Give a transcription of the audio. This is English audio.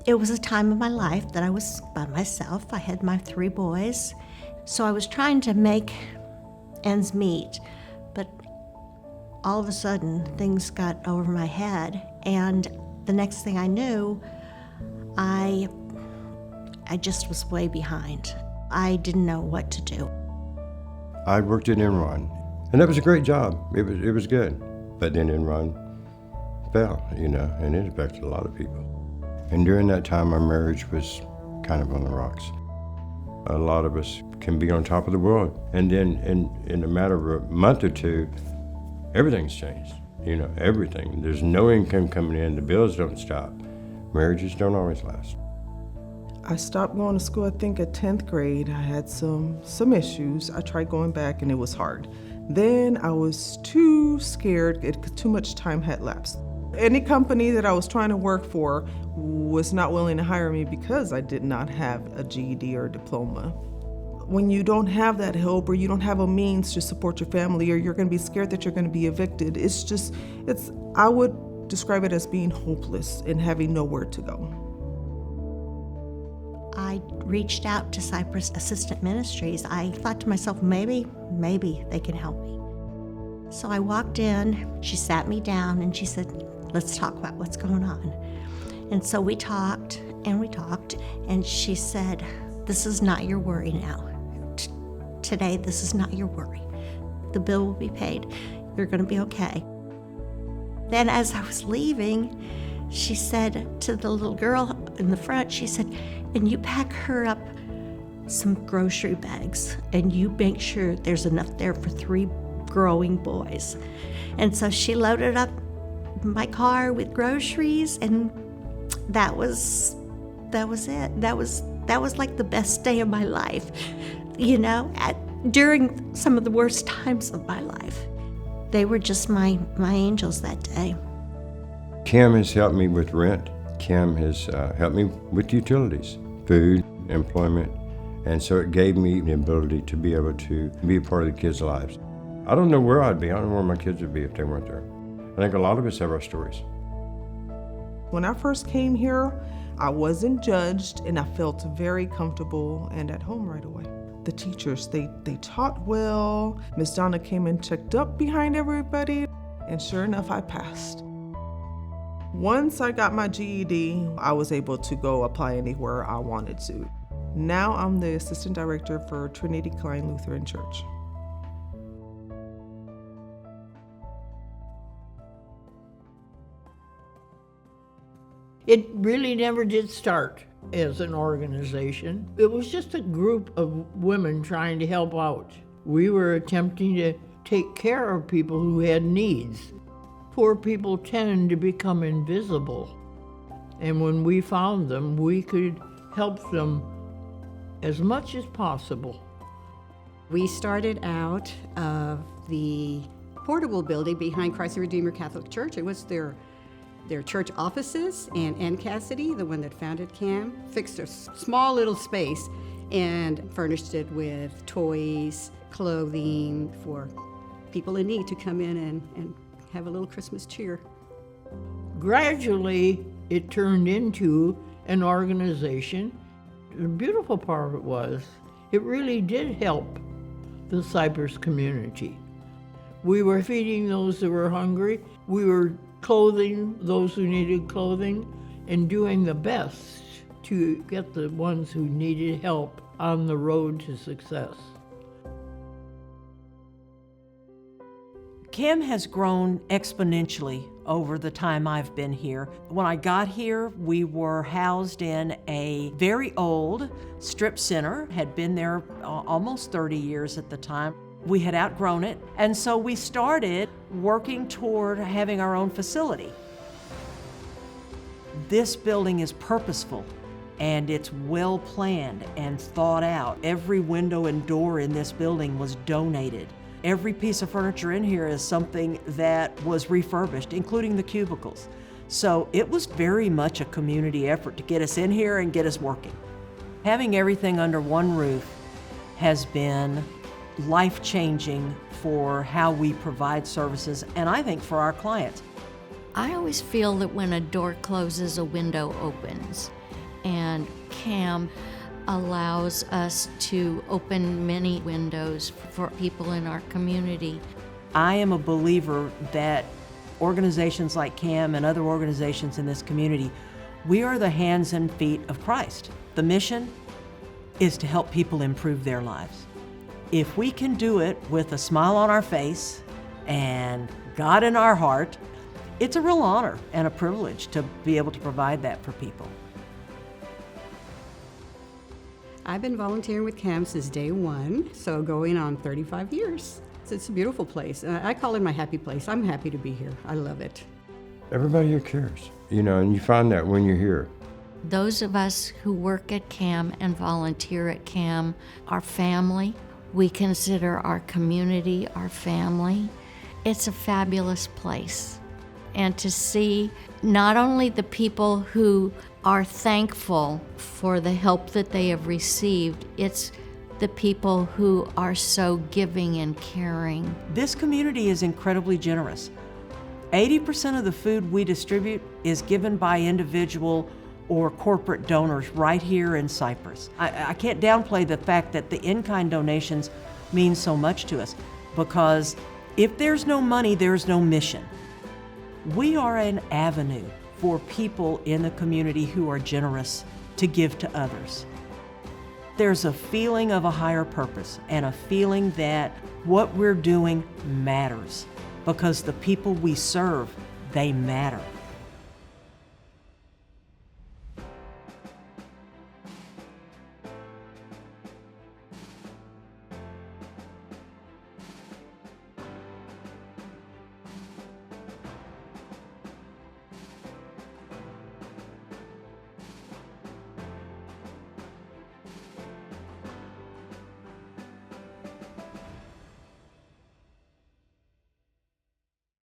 It was a time of my life that I was by myself. I had my 3 boys, so I was trying to make ends meet, but all of a sudden things got over my head, and the next thing I knew, I just was way behind. I didn't know what to do. I worked at Enron, and that was a great job. It was good. But then Enron fell, and it affected a lot of people. And during that time, our marriage was kind of on the rocks. A lot of us can be on top of the world, and then in a matter of a month or two, everything's changed. Everything. There's no income coming in. The bills don't stop. Marriages don't always last. I stopped going to school, I think, at 10th grade. I had some issues. I tried going back, and it was hard. Then I was too scared. Too much time had lapsed. Any company that I was trying to work for was not willing to hire me because I did not have a GED or a diploma. When you don't have that help, or you don't have a means to support your family, or you're going to be scared that you're going to be evicted, I would describe it as being hopeless and having nowhere to go. I reached out to Cypress Assistance Ministries. I thought to myself, maybe they can help me. So I walked in, she sat me down, and she said, let's talk about what's going on. And so we talked, and she said, this is not your worry now. Today, this is not your worry. The bill will be paid. You're going to be okay. Then as I was leaving, she said to the little girl in the front, she said, and you pack her up some grocery bags, and you make sure there's enough there for 3 growing boys. And so she loaded up my car with groceries, and that was it. That was like the best day of my life, during some of the worst times of my life. They were just my angels that day. Kim has helped me with rent. Kim has helped me with utilities, food, employment, and so it gave me the ability to be able to be a part of the kids' lives. I don't know where I'd be. I don't know where my kids would be if they weren't there. I think a lot of us have our stories. When I first came here, I wasn't judged, and I felt very comfortable and at home right away. The teachers, they taught well. Miss Donna came and checked up behind everybody, and sure enough, I passed. Once I got my GED, I was able to go apply anywhere I wanted to. Now I'm the assistant director for Trinity Klein Lutheran Church. It really never did start as an organization. It was just a group of women trying to help out. We were attempting to take care of people who had needs. Poor people tend to become invisible. And when we found them, we could help them as much as possible. We started out of the portable building behind Christ the Redeemer Catholic Church. It was their church offices, and Ann Cassidy, the one that founded CAM, fixed a small little space and furnished it with toys, clothing for people in need to come in and have a little Christmas cheer. Gradually, it turned into an organization. The beautiful part of it was, it really did help the Cypress community. We were feeding those who were hungry. We were clothing those who needed clothing, and doing the best to get the ones who needed help on the road to success. CAM has grown exponentially over the time I've been here. When I got here, we were housed in a very old strip center, had been there almost 30 years at the time. We had outgrown it, and so we started working toward having our own facility. This building is purposeful, and it's well planned and thought out. Every window and door in this building was donated. Every piece of furniture in here is something that was refurbished, including the cubicles. So it was very much a community effort to get us in here and get us working. Having everything under one roof has been life-changing for how we provide services, and I think for our clients. I always feel that when a door closes, a window opens. and CAM allows us to open many windows for people in our community. I am a believer that organizations like CAM and other organizations in this community, we are the hands and feet of Christ. The mission is to help people improve their lives. If we can do it with a smile on our face and God in our heart, it's a real honor and a privilege to be able to provide that for people. I've been volunteering with CAM since day one, so going on 35 years. It's a beautiful place. I call it my happy place. I'm happy to be here. I love it. Everybody here cares, and you find that when you're here. Those of us who work at CAM and volunteer at CAM are family. We consider our community our family. It's a fabulous place. And to see not only the people who are thankful for the help that they have received, it's the people who are so giving and caring. This community is incredibly generous. 80% of the food we distribute is given by individual or corporate donors right here in Cypress. I can't downplay the fact that the in-kind donations mean so much to us, because if there's no money, there's no mission. We are an avenue for people in the community who are generous to give to others. There's a feeling of a higher purpose and a feeling that what we're doing matters, because the people we serve, they matter.